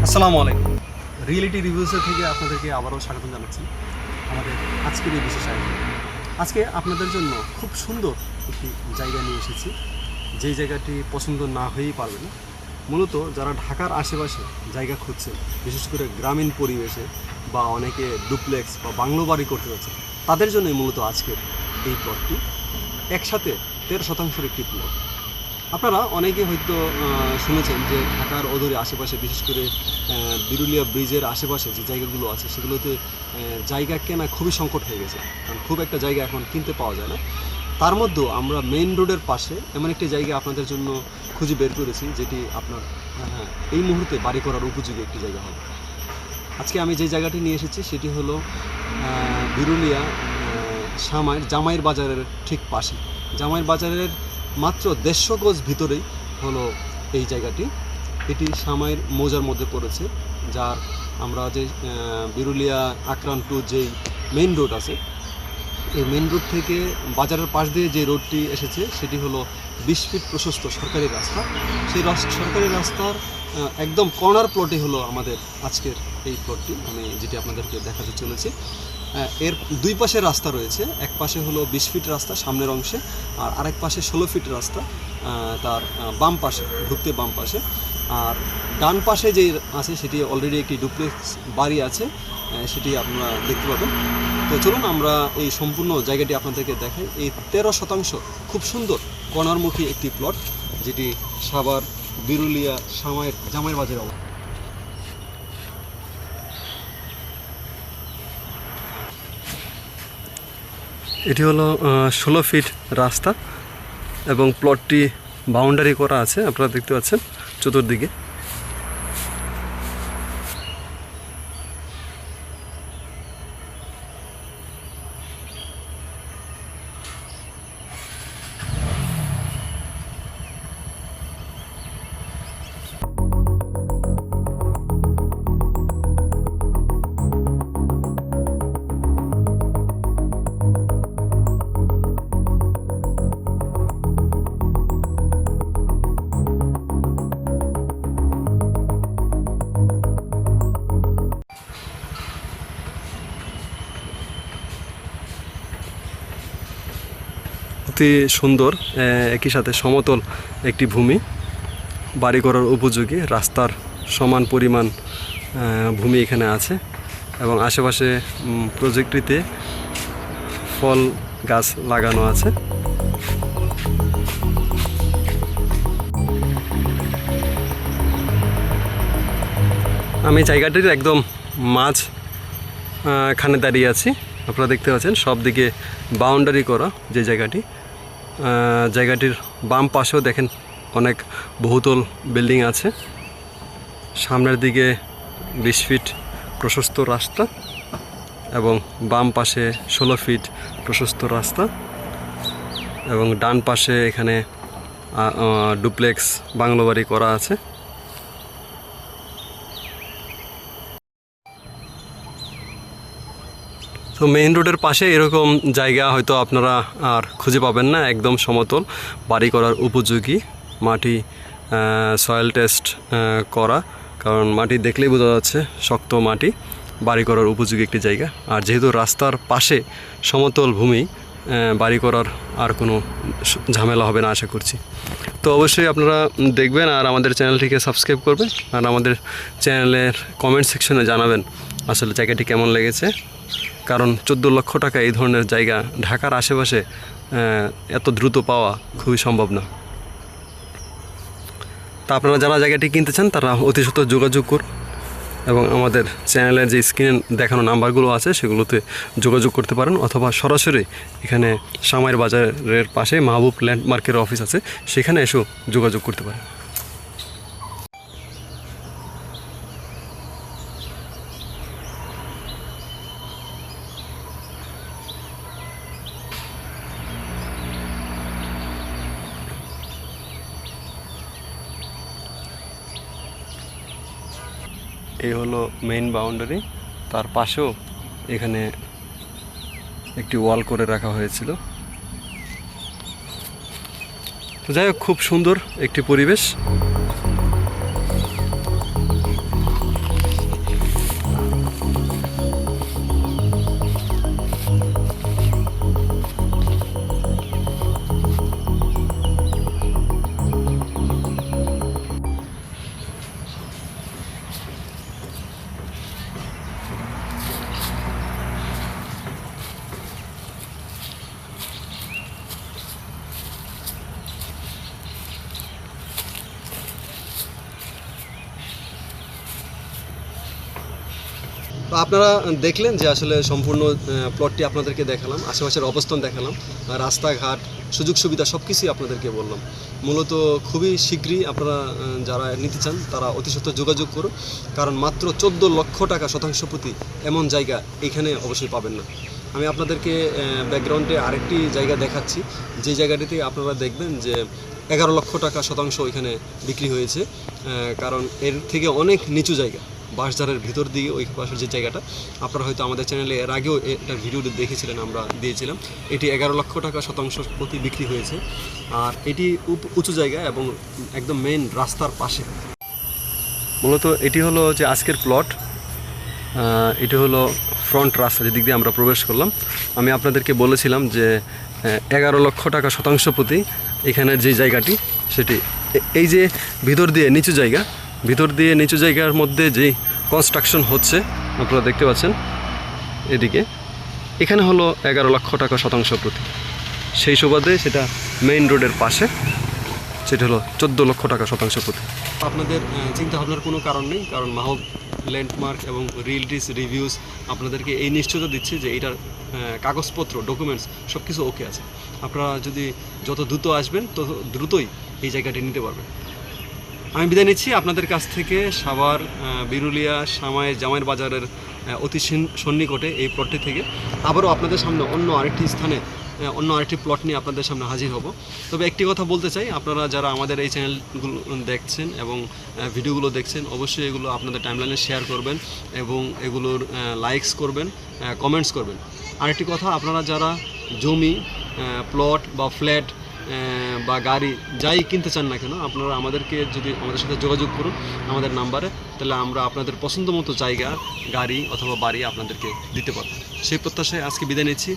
আসসালামু আলাইকুম। রিয়েলিটি রিভিউসের থেকে আপনাদেরকে আবারও স্বাগত জানাচ্ছি আমাদের আজকের এই বিশেষ আয়োজন। আজকে আপনাদের জন্য খুব সুন্দর একটি জায়গা নিয়ে এসেছি, যেই জায়গাটি পছন্দ না হয়েই পারবে না। মূলত যারা ঢাকার আশেপাশে জায়গা খুঁজছেন, বিশেষ করে গ্রামীণ পরিবেশে বা অনেকে ডুপ্লেক্স বা বাংলো বাড়ি করতে যাচ্ছে, তাদের জন্যই মূলত আজকের এই প্লটটি। একসাথে 13% একটি প্লট। আপনারা অনেকে হয়তো শুনেছেন যে ঢাকার অদূরে আশেপাশে, বিশেষ করে বিরুলিয়া ব্রিজের আশেপাশে যে জায়গাগুলো আছে সেগুলোতে জায়গা কেনা খুবই সংকট হয়ে গেছে, কারণ খুব একটা জায়গা এখন কিনতে পাওয়া যায় না। তার মধ্যেও আমরা মেইন রোডের পাশে এমন একটি জায়গা আপনাদের জন্য খুঁজে বের করেছি, যেটি আপনার এই মুহূর্তে বাড়ি করার উপযোগী একটি জায়গা হবে। আজকে আমি যে জায়গাটি নিয়ে এসেছি সেটি হলো বিরুলিয়া জামাইয়ের বাজারের ঠিক পাশে। জামাইয়ের বাজারের মাত্র 150 গজ ভিতরেই হলো এই জায়গাটি। এটি সামাইর মৌজার মধ্যে পড়েছে, যার আমরা যে বিরুলিয়া আকরান টু যেই মেইন রোড আছে, এই মেইন রোড থেকে বাজারের পাশ দিয়ে যে রোডটি এসেছে সেটি হলো 20 ফিট প্রশস্ত সরকারি রাস্তা। সেই সরকারি রাস্তার একদম কর্নার প্লটে হলো আমাদের আজকের এই প্লটটি, আমি যেটি আপনাদেরকে দেখাতে চলেছি। এর দুই পাশে রাস্তা রয়েছে, এক পাশে হলো 20 ফিট রাস্তা সামনের অংশে, আর আরেক পাশে 16 ফিট রাস্তা তার বাম পাশে, ঢুকতে বাম পাশে। আর ডান পাশে যে আছে সেটি অলরেডি একটি ডুপ্লেক্স বাড়ি আছে, সেটি আপনারা দেখতে পাবেন। তো চলুন আমরা এই সম্পূর্ণ জায়গাটি আপনাদেরকে দেখাই। এই 13% খুব সুন্দর কর্নারমুখী একটি প্লট, যেটি সাভার বিরুলিয়া জামাইয়ের বাজারে অবস্থিত। এটি হলো 16 ফিট রাস্তা এবং প্লটটি বাউন্ডারি করা আছে, আপনারা দেখতে পাচ্ছেন চতুর্দিকে। অতি সুন্দর, একই সাথে সমতল একটি ভূমি, বাড়ি করার উপযোগী, রাস্তার সমান পরিমাণ ভূমি এখানে আছে এবং আশেপাশে প্রজেক্টটিতে ফল গাছ লাগানো আছে। আমি জায়গাটির একদম মাঝখানে দাঁড়িয়ে আছি, আপনারা দেখতে পাচ্ছেন সব দিকে বাউন্ডারি করা যে জায়গাটি। জায়গাটির বাম পাশেও দেখেন অনেক বহুতল বিল্ডিং আছে। সামনের দিকে 20 ফিট প্রশস্ত রাস্তা এবং বাম পাশে 16 ফিট প্রশস্ত রাস্তা এবং ডান পাশে এখানে ডুপ্লেক্স বাংলো বাড়ি করা আছে। তো মেইন রোডের পাশে এরকম জায়গা হয়তো আপনারা আর খুঁজে পাবেন না, একদম সমতল, বাড়ি করার উপযোগী, মাটি সয়েল টেস্ট করা, কারণ মাটি দেখলেই বোঝা যাচ্ছে শক্ত মাটি, বাড়ি করার উপযোগী একটি জায়গা। আর যেহেতু রাস্তার পাশে সমতল ভূমি, বাড়ি করার আর কোনো ঝামেলা হবে না আশা করছি। তো অবশ্যই আপনারা দেখবেন আর আমাদের চ্যানেলটিকে সাবস্ক্রাইব করবেন, আর আমাদের চ্যানেলের কমেন্ট সেকশনে জানাবেন আসলে জায়গাটি কেমন লেগেছে, কারণ 14 লক্ষ টাকা এই ধরনের জায়গা ঢাকার আশেপাশে এত দ্রুত পাওয়া খুবই সম্ভব না। তা আপনারা যারা জায়গাটি কিনতে চান তারা অতি সত্বর যোগাযোগ করুন এবং আমাদের চ্যানেলের যে স্ক্রিনে দেখানো নাম্বারগুলো আছে সেগুলোতে যোগাযোগ করতে পারেন, অথবা সরাসরি এখানে সামাইয়ের বাজারের পাশে মাহবুব ল্যান্ডমার্কের অফিস আছে, সেখানে এসেও যোগাযোগ করতে পারেন। এই হলো মেইন বাউন্ডারি, তার পাশেও এখানে একটি ওয়াল করে রাখা হয়েছিল। তো যাই হোক, খুব সুন্দর একটি পরিবেশ। তো আপনারা দেখলেন যে আসলে সম্পূর্ণ প্লটটি আপনাদেরকে দেখালাম, আশেপাশের অবস্থান দেখালাম, রাস্তাঘাট, সুযোগ সুবিধা সব কিছুই আপনাদেরকে বললাম। মূলত খুবই শীঘ্রই আপনারা যারা নিতে চান তারা অতি সত্ত্বর যোগাযোগ করুন, কারণ মাত্র 14 লক্ষ টাকা শতাংশ প্রতি এমন জায়গা এখানে অবশ্যই পাবেন না। আমি আপনাদেরকে ব্যাকগ্রাউন্ডে আরেকটি জায়গা দেখাচ্ছি, যে জায়গাটিতে আপনারা দেখবেন যে 11 লক্ষ টাকা শতাংশ এখানে বিক্রি হয়েছে, কারণ এর থেকে অনেক নিচু জায়গা বাঁশঝাড়ের ভিতর দিকে ওই পাশের যে জায়গাটা, আপনারা হয়তো আমাদের চ্যানেলে এর আগেও এটার ভিডিও দেখেছিলেন, আমরা দিয়েছিলাম। এটি 11 লক্ষ টাকা শতাংশ প্রতি বিক্রি হয়েছে, আর এটি উঁচু জায়গা এবং একদম মেইন রাস্তার পাশে। মূলত এটি হলো যে আজকের প্লট, এটি হলো ফ্রন্ট রাস্তা যেদিক দিয়ে আমরা প্রবেশ করলাম। আমি আপনাদেরকে বলেছিলাম যে 11 লক্ষ টাকা শতাংশ প্রতি এখানের যে জায়গাটি সেটি এই যে ভিতর দিয়ে নিচু জায়গার মধ্যে যে কনস্ট্রাকশন হচ্ছে আপনারা দেখতে পাচ্ছেন এদিকে, এখানে হলো 11 লক্ষ টাকা শতাংশ প্রতি। সেই সুবাদে সেটা মেইন রোডের পাশে, সেটা হলো 14 লক্ষ টাকা শতাংশ প্রতি। আপনাদের চিন্তা ভাবনার কোনো কারণ নেই, কারণ মাহব ল্যান্ডমার্ক এবং রিয়েলটিস রিভিউস আপনাদেরকে এই নিশ্চয়তা দিচ্ছে যে এটার কাগজপত্র, ডকুমেন্টস সব কিছু ওকে আছে। আপনারা যদি যত দ্রুত আসবেন তত দ্রুতই এই জায়গাটি নিতে পারবেন। আমি বিদায় নিচ্ছি আপনাদের কাছ থেকে সাভার বিরুলিয়া জামাইয়ের বাজারের অতি সন্নিকটে এই প্লটটি থেকে। আবারও আপনাদের সামনে অন্য আরেকটি প্লট নিয়ে আপনাদের সামনে হাজির হব। তবে একটি কথা বলতে চাই, আপনারা যারা আমাদের এই চ্যানেলগুলো দেখছেন এবং ভিডিওগুলো দেখছেন, অবশ্যই এগুলো আপনাদের টাইমলাইনে শেয়ার করবেন এবং এগুলোর লাইকস করবেন, কমেন্টস করবেন। আরেকটি কথা, আপনারা যারা জমি, প্লট বা ফ্ল্যাট বা গাড়ি যাই কিনতে চান না কেন, আপনারা আমাদের সাথে যোগাযোগ করুন আমাদের নাম্বারে, তাহলে আমরা আপনাদের পছন্দ মতো জায়গা, গাড়ি অথবা বাড়ি আপনাদেরকে দিতে পারবো। সেই প্রত্যাশায় আজকে বিদায় নিচ্ছি।